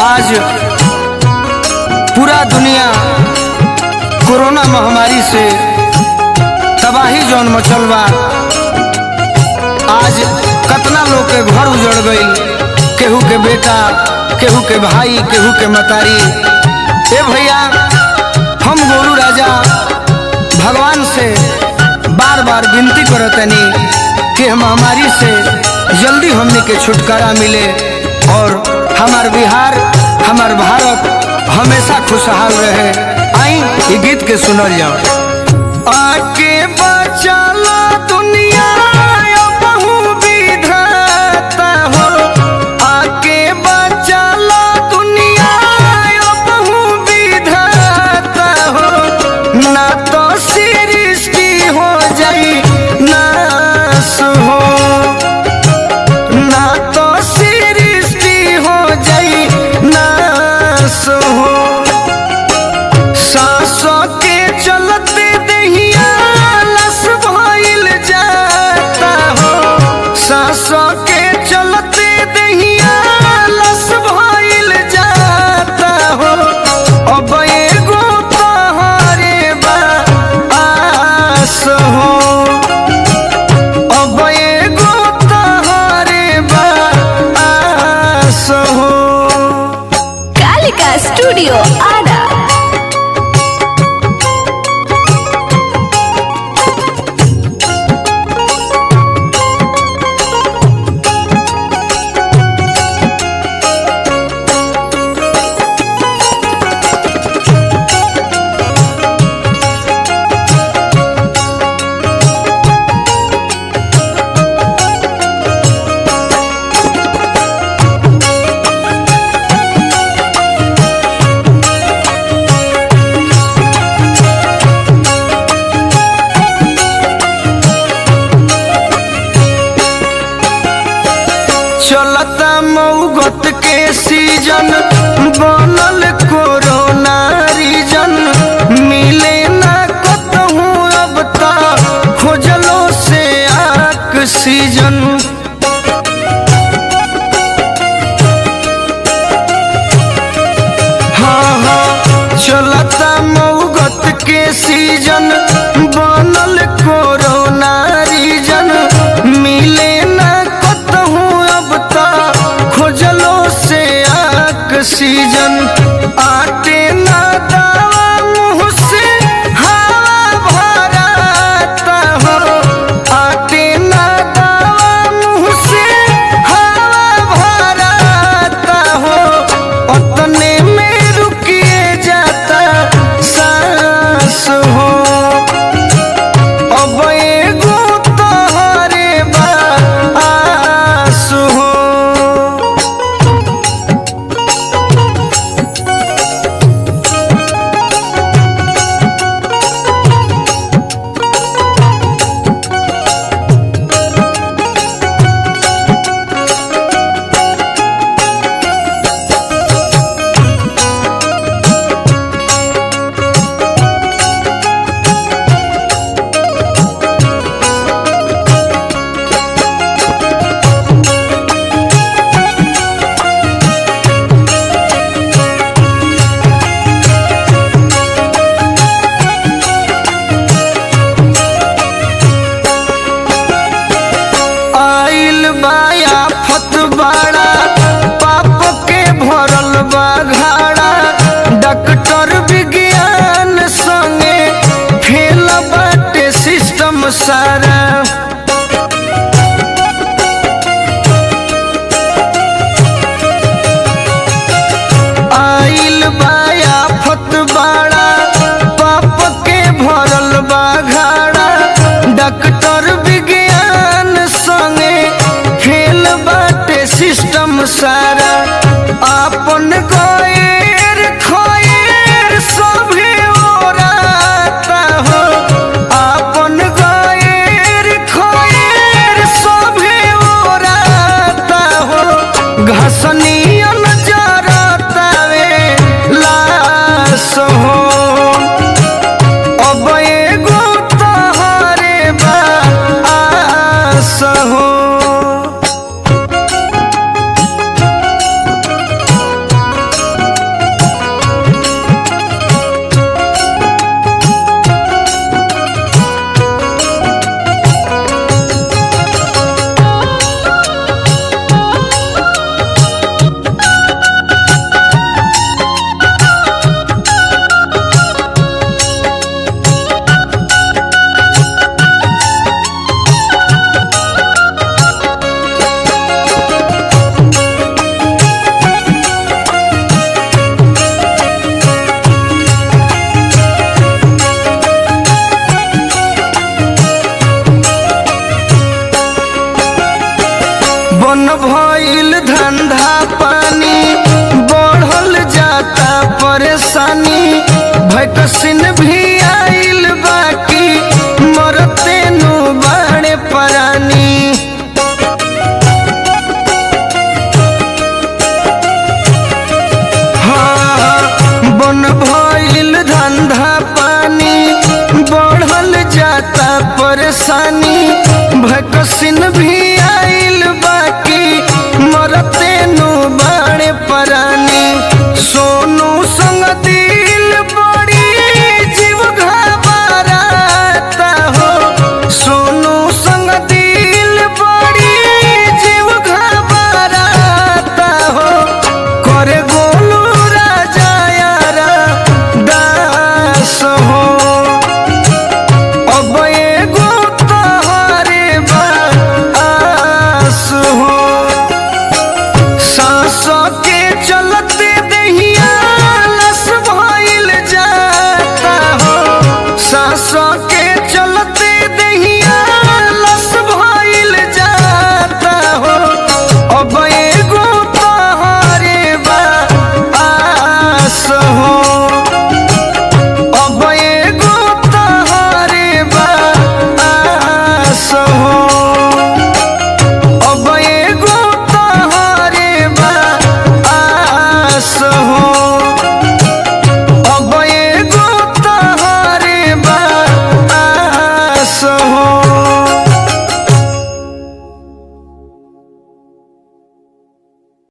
आज पूरा दुनिया कोरोना महामारी से तबाही जौन मचल बा। आज कतना लोग के घर उजड़ गई, केहू के बेटा, केहू के भाई, केहू के मतारी। ए भैया, हम गोलू राजा भगवान से बार बार विनती करतनी कि महामारी से जल्दी हमने के छुटकारा मिले और हमार बिहार, हमार भारत हमेशा खुशहाल रहे। आई ये गीत के सुनल जाओ। आके बचाला दुनिया बहु विधाता हो, आके बचाला दुनिया बहु विधाता हो, ना तो सृष्टि हो जाई नाश हो, ना तो सृष्टि हो जाई नाश हो। सांसों के चलते दहिया लस भइल जाता हो, सांसों के चलते दहिया लस भइल जाता हो। अब एगो तोहरे बा आस हो, अब एगो तोहरे बा आस हो। कालिका स्टूडियो आरा। चलता मऊगत के सीजन, बनल कोरोना रीजन, मिले ना कतहूँ अब ता खोजलो से ऑक्सीजन। हाँ हाँ, चलता मऊगत के सीजन, बनल कोरोना रीजन, मिले ना खोजलो से ऑक्सीजन। आटे ना दावा मुँह से हवा भराता हो, आटे ना दावा मुँह से हवा भराता हो, उतने में रुकिए जाता सांस हो। अब एगो तोहरे बा आस हो। बड़ा पाप के भरल बा घाड़ा, डॉक्टर विज्ञान संगे फेल बाटे सिस्टम सारा। आइल बाया फत बड़ा पाप के भरल बा घाड़ा, डॉक्टर विज्ञान संगे फेल बाटे सिस्टम सारा। आपन गैर खैर सभे ओराता हो, आपन गैर खैर सभे ओराता हो। घसनियन जरतावे लाश हो, अब एगो तोहरे बा आस हो। वैक्सीन भी आइल बाकी मरते नु बाड़े परानी। हाँ बन भइल धंधा पानी बढ़ल जाता परेशानी। वैक्सीन भी आइल बाकी मरते नु बाड़े परानी। सोनू संग दिल बड़ी जीव घबराता हो। सोनू संग दिल बड़ी जीव घबराता हो। करे गोलू राजा यारा दास हो। अब एगो तोहरे आस हो। सांस के चलते